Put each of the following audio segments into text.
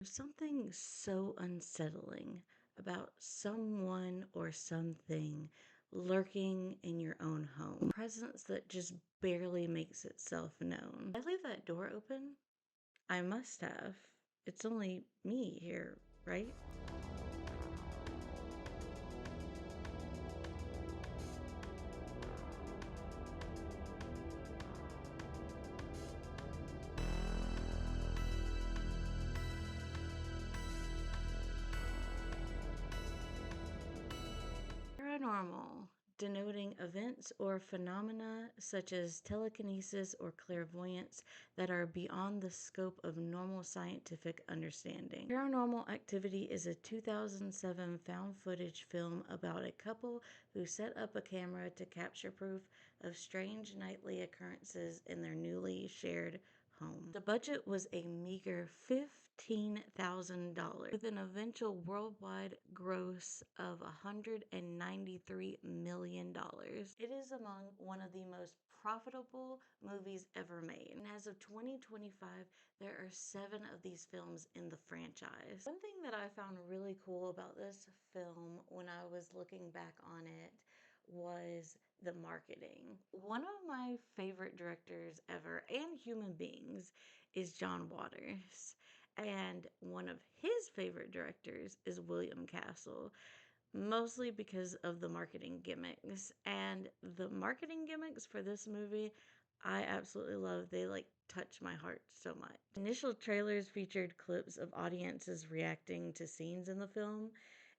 There's something so unsettling about someone or something lurking in your own home. A presence that just barely makes itself known. I leave that door open? I must have. It's only me here, right? Paranormal, denoting events or phenomena such as telekinesis or clairvoyance that are beyond the scope of normal scientific understanding. Paranormal Activity is a 2007 found footage film about a couple who set up a camera to capture proof of strange nightly occurrences in their newly shared home. The budget was a meager $15,000 with an eventual worldwide gross of $193 million. It is among one of the most profitable movies ever made. And as of 2025, there are 7 of these films in the franchise. One thing that I found really cool about this film when I was looking back on it was the marketing. One of my favorite directors ever and human beings is John Waters. And one of his favorite directors is William Castle, mostly because of the marketing gimmicks. And the marketing gimmicks for this movie, I absolutely love. They like touch my heart so much. Initial trailers featured clips of audiences reacting to scenes in the film.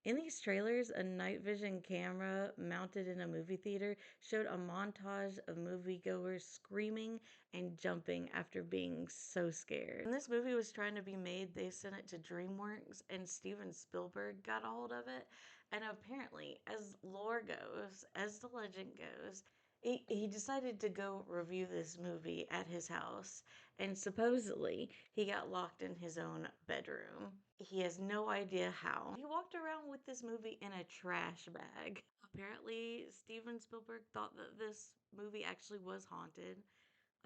In these trailers, a night vision camera mounted in a movie theater showed a montage of moviegoers screaming and jumping after being so scared. When this movie was trying to be made, they sent it to DreamWorks and Steven Spielberg got a hold of it. And apparently, as lore goes, as the legend goes, he decided to go review this movie at his house, and supposedly he got locked in his own bedroom. He has no idea how. He walked around with this movie in a trash bag. Apparently, Steven Spielberg thought that this movie actually was haunted.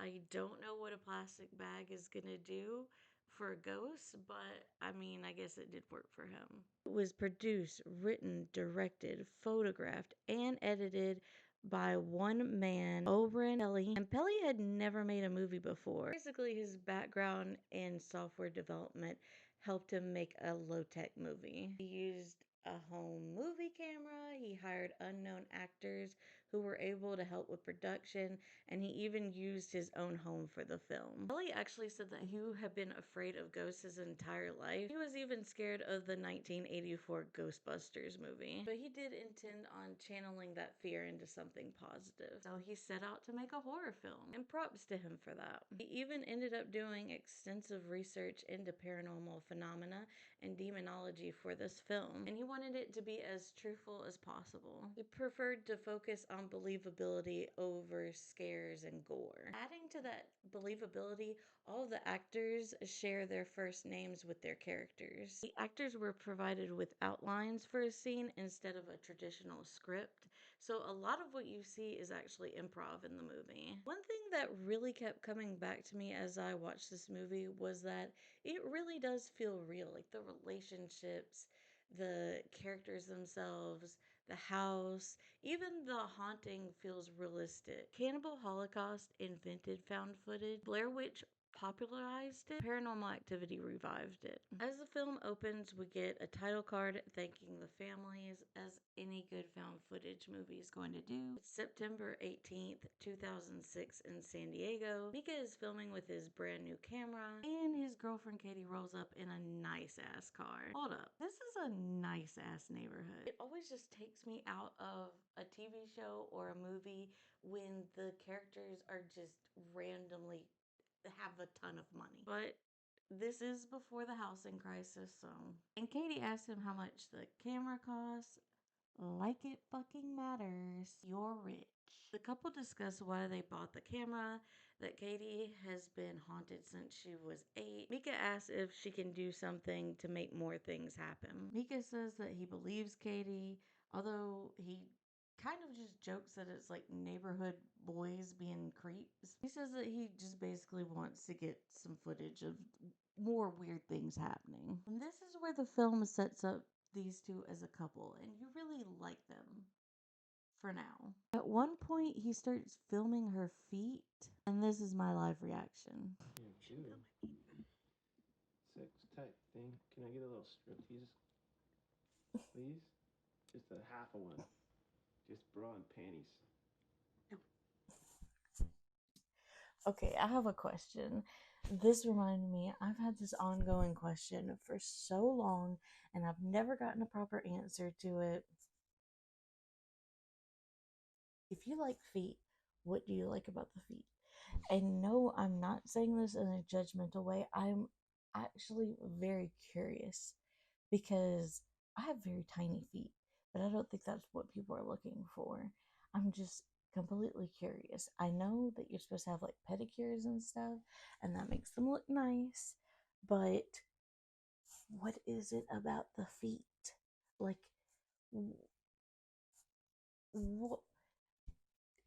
I don't know what a plastic bag is gonna do for a ghost, but I mean, I guess it did work for him. It was produced, written, directed, photographed, and edited by one man, Oren Pelly, and Pelly had never made a movie before. Basically, his background in software development helped him make a low-tech movie. He used a home movie camera, he hired unknown actors who were able to help with production, and he even used his own home for the film. Kelly actually said that he had been afraid of ghosts his entire life. He was even scared of the 1984 Ghostbusters movie, but he did intend on channeling that fear into something positive. So he set out to make a horror film, and props to him for that. He even ended up doing extensive research into paranormal phenomena and demonology for this film, and he wanted it to be as truthful as possible. He preferred to focus on believability over scares and gore. Adding to that believability, all the actors share their first names with their characters. The actors were provided with outlines for a scene instead of a traditional script, so a lot of what you see is actually improv in the movie. One thing that really kept coming back to me as I watched this movie was that it really does feel real. Like the relationships, the characters themselves, the house, even the haunting feels realistic. Cannibal Holocaust invented found footage. Blair Witch popularized it. Paranormal Activity revived it. As the film opens, we get a title card thanking the families, as any good found footage movie is going to do. It's September 18th, 2006 in San Diego. Mika is filming with his brand new camera, and his girlfriend Katie rolls up in a nice ass car. Hold up. This is a nice ass neighborhood. It always just takes me out of a TV show or a movie when the characters are just randomly have a ton of money. But this is before the housing crisis, so. And Katie asked him how much the camera costs. Like it fucking matters. You're rich. The couple discuss why they bought the camera, that Katie has been haunted since she was 8. Mika asks if she can do something to make more things happen. Mika says that he believes Katie, although he kind of just jokes that it's like neighborhood boys being creeps. He says that he just basically wants to get some footage of more weird things happening. And this is where the film sets up these two as a couple, and you really like them for now. At one point, he starts filming her feet, and this is my live reaction. Yeah, dude. Sex tight thing. Can I get a little striptease, please? Just a half a one. Just bra and panties. Okay, I have a question. This reminded me, I've had this ongoing question for so long, and I've never gotten a proper answer to it. If you like feet, what do you like about the feet? And no, I'm not saying this in a judgmental way. I'm actually very curious because I have very tiny feet, but I don't think that's what people are looking for. I'm just completely curious. I know that you're supposed to have like pedicures and stuff, and that makes them look nice, but what is it about the feet? Like, what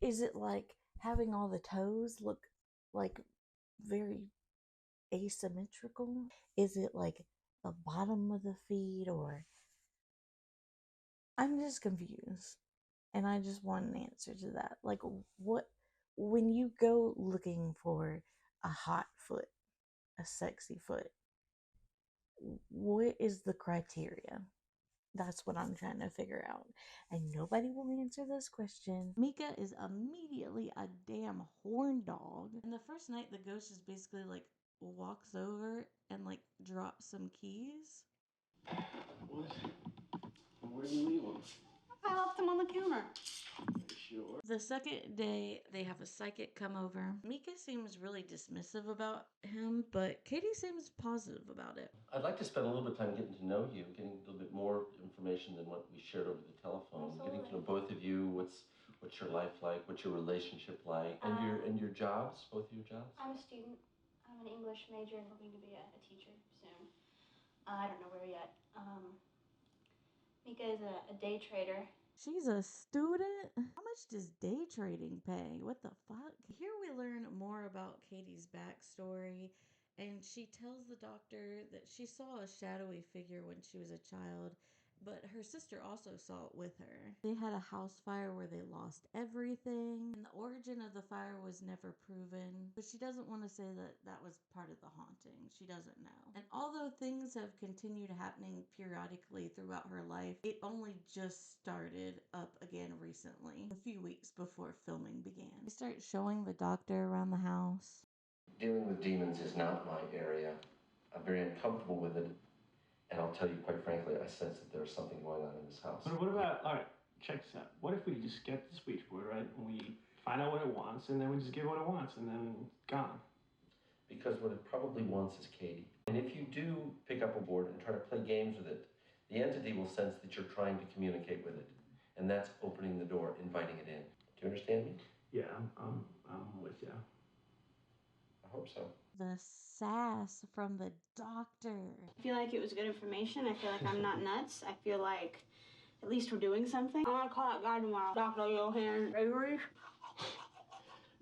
is it like having all the toes look like very asymmetrical? Is it like the bottom of the feet, or I'm just confused and I just want an answer to that. Like, what, when you go looking for a hot foot, a sexy foot, what is the criteria? That's what I'm trying to figure out. And nobody will answer this question. Mika is immediately a damn horn dog. And the first night, the ghost is basically like walks over and like drops some keys. What? Where do you leave them? I left them on the counter. Sure. The second day, they have a psychic come over. Mika seems really dismissive about him, but Katie seems positive about it. I'd like to spend a little bit of time getting to know you, getting a little bit more information than what we shared over the telephone. Absolutely. Getting to know both of you. What's your life like? What's your relationship like? And your jobs, both of your jobs. I'm a student. I'm an English major and hoping to be a teacher soon. I don't know where yet. Mika is a day trader. She's a student? How much does day trading pay? What the fuck? Here we learn more about Katie's backstory, and she tells the doctor that she saw a shadowy figure when she was a child, but her sister also saw it with her. They had a house fire where they lost everything, and the origin of the fire was never proven, but she doesn't want to say that that was part of the haunting. She doesn't know. And although things have continued happening periodically throughout her life, it only just started up again recently, a few weeks before filming began. They start showing the doctor around the house. Dealing with demons is not my area. I'm very uncomfortable with it. And I'll tell you quite frankly, I sense that there's something going on in this house. But what about, all right, check this out. What if we just get the switchboard, right? And we find out what it wants, and then we just give it what it wants, and then gone. Because what it probably wants is Katie. And if you do pick up a board and try to play games with it, the entity will sense that you're trying to communicate with it. And that's opening the door, inviting it in. Do you understand me? Yeah, I'm with you. I hope so. The sass from the doctor. I feel like it was good information. I feel like I'm not nuts. I feel like at least we're doing something. I'm gonna call that guy tomorrow. Dr. Johann Gregory.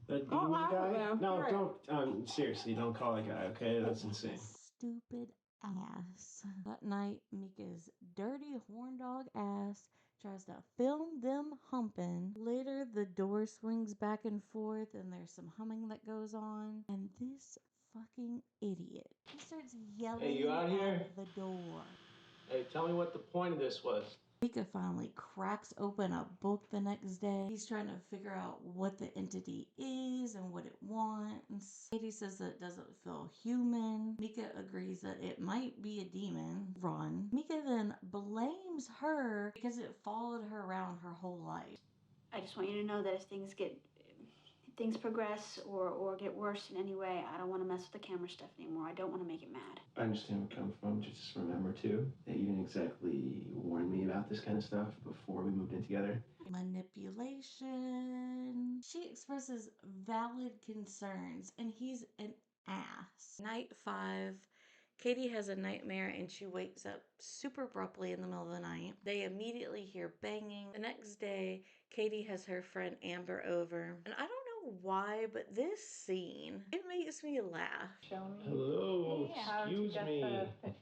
The Don't demon laugh at guy? me. No, Right. don't. Seriously, don't call that guy, okay? That's insane. Stupid ass. That night, Mika's dirty horn dog ass tries to film them humping. Later, the door swings back and forth, and there's some humming that goes on. And this fucking idiot, he starts yelling Hey, you out here? at the door. Hey, tell me what the point of this was. Mika finally cracks open a book the next day. He's trying to figure out what the entity is and what it wants. Katie says that it doesn't feel human. Mika agrees that it might be a demon. Run. Mika then blames her because it followed her around her whole life. I just want you to know that if things progress or get worse in any way, I don't want to mess with the camera stuff anymore. I don't want to make it mad. I understand where it comes from. Just remember, too, that you didn't exactly warn me about this kind of stuff before we moved in together. Manipulation. She expresses valid concerns, and he's an ass. Night 5. Katie has a nightmare and she wakes up super abruptly in the middle of the night. They immediately hear banging. The next day, Katie has her friend Amber over. And I don't know know why, but this scene, it makes me laugh. Show me. Hello, Yeah, how'd you excuse get me. the-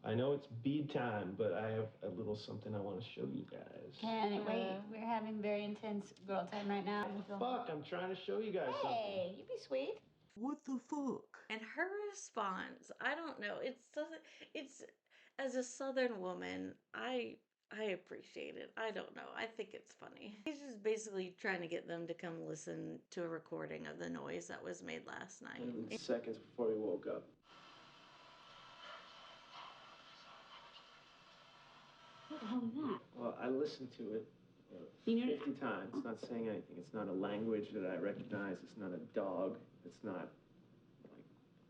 I know it's bead time, but I have a little something I want to show you guys. Wait, we're having very intense girl time right now. Fuck, I'm trying to show you guys something. Hey, you be sweet. What the fuck? And her response, I don't know. It's as a Southern woman, I appreciate it. I don't know. I think it's funny. He's just basically trying to get them to come listen to a recording of the noise that was made last night. Seconds before we woke up. What the hell is that? Well, I listened to it You know- 50 times. It's not saying anything. It's not a language that I recognize. It's not a dog. It's not like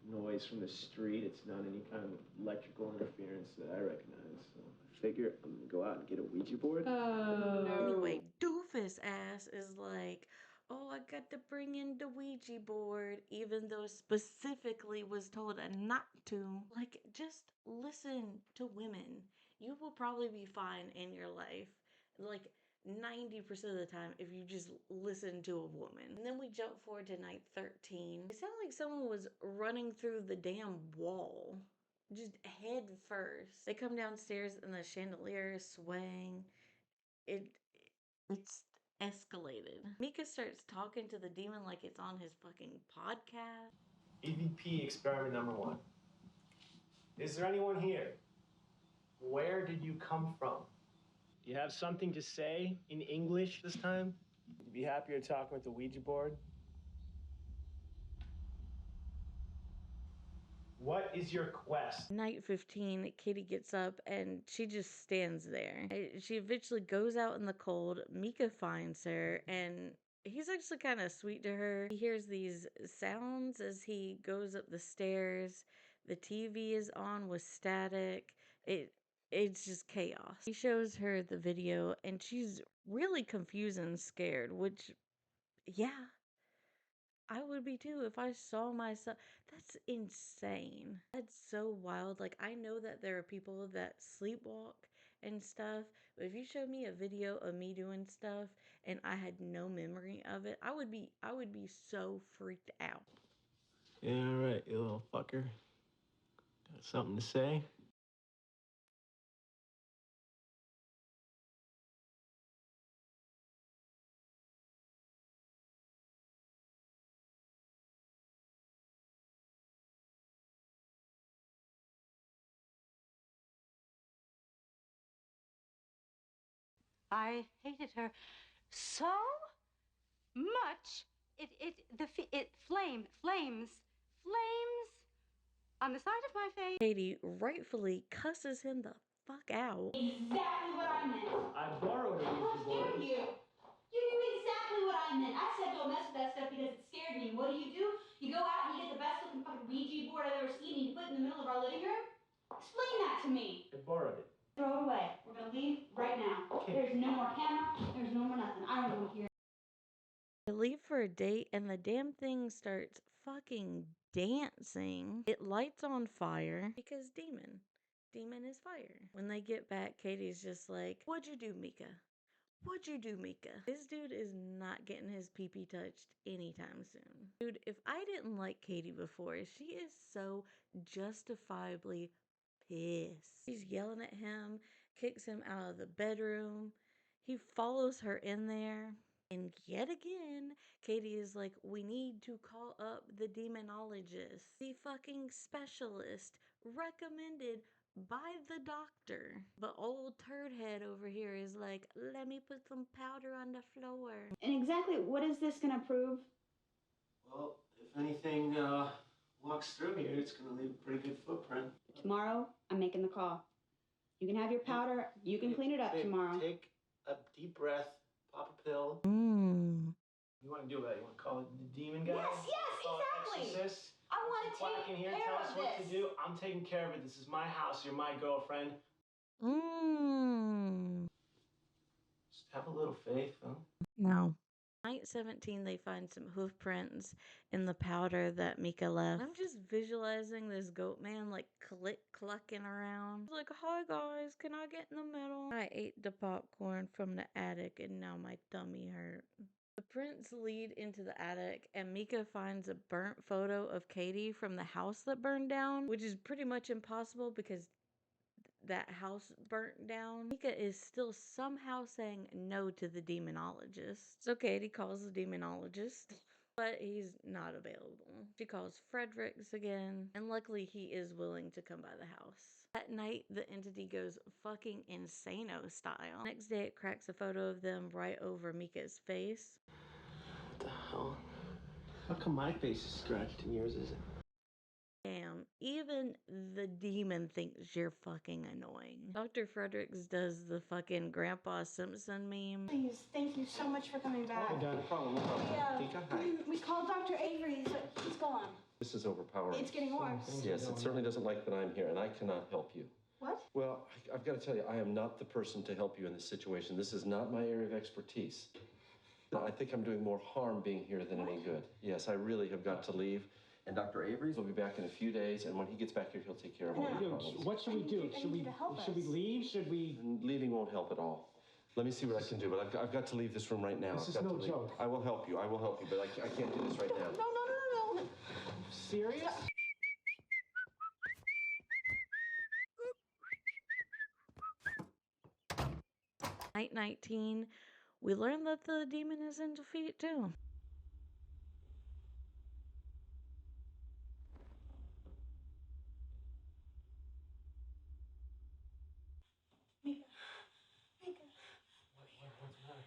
noise from the street. It's not any kind of electrical interference that I recognize. So I figure I'm gonna go out and get a Ouija board. Anyway, doofus ass is like, oh, I got to bring in the Ouija board, even though specifically was told not to. Like, just listen to women. You will probably be fine in your life. Like, 90% of the time if you just listen to a woman. And then we jump forward to night 13. It sounded like someone was running through the damn wall. Just head first. They come downstairs and the chandelier is swaying. It's escalated. Mika starts talking to the demon like it's on his fucking podcast. EVP experiment number 1. Is there anyone here? Where did you come from? Do you have something to say in English this time? Would you be happier talking with the Ouija board? What is your quest? Night 15, Kitty gets up and she just stands there. She eventually goes out in the cold. Mika finds her and he's actually kind of sweet to her. He hears these sounds as he goes up the stairs. The TV is on with static. It's just chaos. He shows her the video and she's really confused and scared, which, yeah, I would be too if I saw myself. That's insane. That's so wild. Like, I know that there are people that sleepwalk and stuff, but if you showed me a video of me doing stuff and I had no memory of it, I would be so freaked out. Yeah, all right, you little fucker. Got something to say? I hated her so much. Flames on the side of my face. Katie rightfully cusses him the fuck out. Exactly what I meant. I borrowed a How Ouija board. dare you? You knew exactly what I meant. I said don't mess with that stuff because it scared me. What do? You go out and you get the best looking fucking Ouija board I've ever seen and you put it in the middle of our living room? Explain that to me. I borrowed it. Throw it away. We're gonna leave right now. There's no more camera. There's no more nothing. I don't want to hear. They leave for a date and the damn thing starts fucking dancing. It lights on fire because demon. Demon is fire. When they get back, Katie's just like, what'd you do, Mika? What'd you do, Mika? This dude is not getting his pee-pee touched anytime soon. Dude, if I didn't like Katie before, she is so justifiably pissed. She's yelling at him, kicks him out of the bedroom. He follows her in there. And yet again, Katie is like, we need to call up the demonologist, the fucking specialist recommended by the doctor. But old turd head over here is like, let me put some powder on the floor. And exactly what is this gonna prove? Well, if anything walks through here, it's gonna leave a pretty good footprint. Tomorrow, I'm making the call. You can have your powder. You can clean it up Babe, tomorrow. Take a deep breath, pop a pill. You want to do that? You want to call it the demon guy? Call it exactly. exorcist? I want to Quack take in here, care tell of us what this. to do. I'm taking care of it. This is my house. You're my girlfriend. Just have a little faith, huh? No. Night 17, they find some hoof prints in the powder that Mika left. I'm just visualizing this goat man like clucking around. Like, hi guys, can I get in the middle? I ate the popcorn from the attic and now my tummy hurt. The prints lead into the attic, and Mika finds a burnt photo of Katie from the house that burned down, which is pretty much impossible because that house burnt down. Mika is still somehow saying no to the demonologist. So Katie calls the demonologist, but he's not available. She calls Fredericks again, and luckily he is willing to come by the house. That night, the entity goes fucking insano style. Next day, it cracks a photo of them right over Mika's face. What the hell? How come my face is scratched and yours isn't? Damn, even the demon thinks you're fucking annoying. Dr. Fredericks does the fucking Grandpa Simpson meme. Please, thank you so much for coming back. No problem. We called Dr. Avery, but he's gone. This is overpowering. It's getting worse. Yes, it certainly doesn't like that I'm here, and I cannot help you. What? Well, I've got to tell you, I am not the person to help you in this situation. This is not my area of expertise. I think I'm doing more harm being here than any good. Yes, I really have got to leave. And Dr. Avery's will be back in a few days, and when he gets back here, he'll take care of all your problems. What should we do? Should we leave? Should we? Leaving won't help at all. Let me see what I can do, but I've got to leave this room right now. This is no joke. I will help you, but I can't do this right now. No. Serious? Night 19, we learn that the demon is in defeat too. Mika. What's the matter?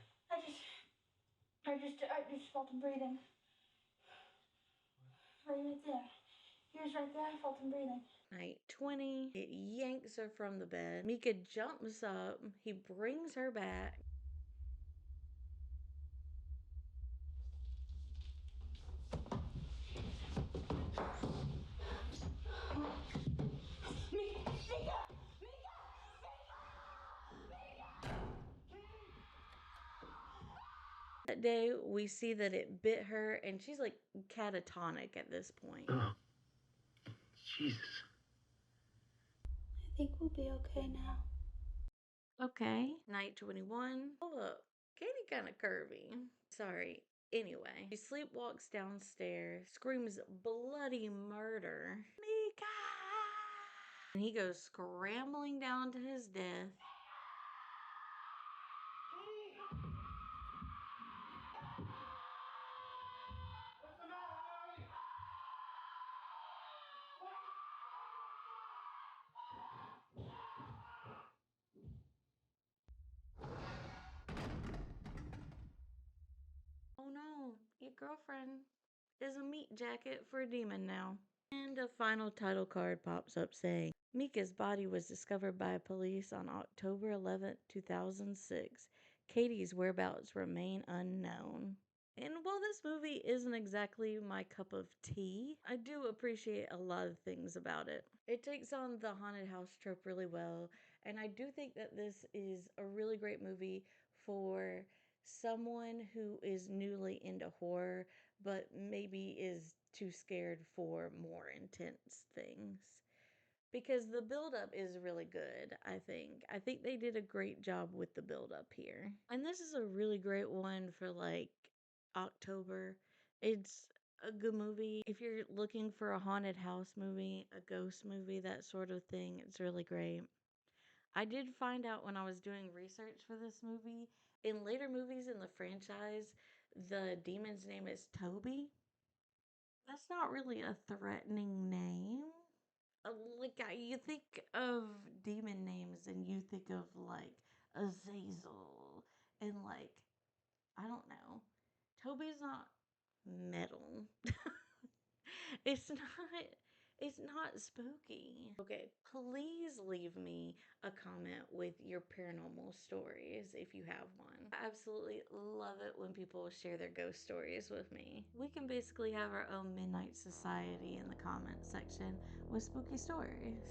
I just felt him breathing. Right there. He was right there. I felt him breathing. Night 20, it yanks her from the bed. Mika jumps up. He brings her back. That day, we see that it bit her, and she's like catatonic at this point. Oh, Jesus. I think we'll be okay now. Okay. Night 21. Oh, look. Katie kind of curvy. Sorry. Anyway, she sleepwalks downstairs, screams bloody murder. Mika! And he goes scrambling down to his death. Oh no, your girlfriend is a meat jacket for a demon now. And a final title card pops up saying, Mika's body was discovered by police on October 11th, 2006. Katie's whereabouts remain unknown. And while this movie isn't exactly my cup of tea, I do appreciate a lot of things about it. It takes on the haunted house trope really well, and I do think that this is a really great movie for someone who is newly into horror, but maybe is too scared for more intense things. Because the buildup is really good, I think. I think they did a great job with the buildup here. And this is a really great one for like October. It's a good movie. If you're looking for a haunted house movie, a ghost movie, that sort of thing, it's really great. I did find out when I was doing research for this movie, in later movies in the franchise, the demon's name is Toby. That's not really a threatening name. You think of demon names and you think of like Azazel and like, I don't know. Toby's not metal. It's not spooky. Okay, please leave me a comment with your paranormal stories if you have one. I absolutely love it when people share their ghost stories with me. We can basically have our own midnight society in the comment section with spooky stories.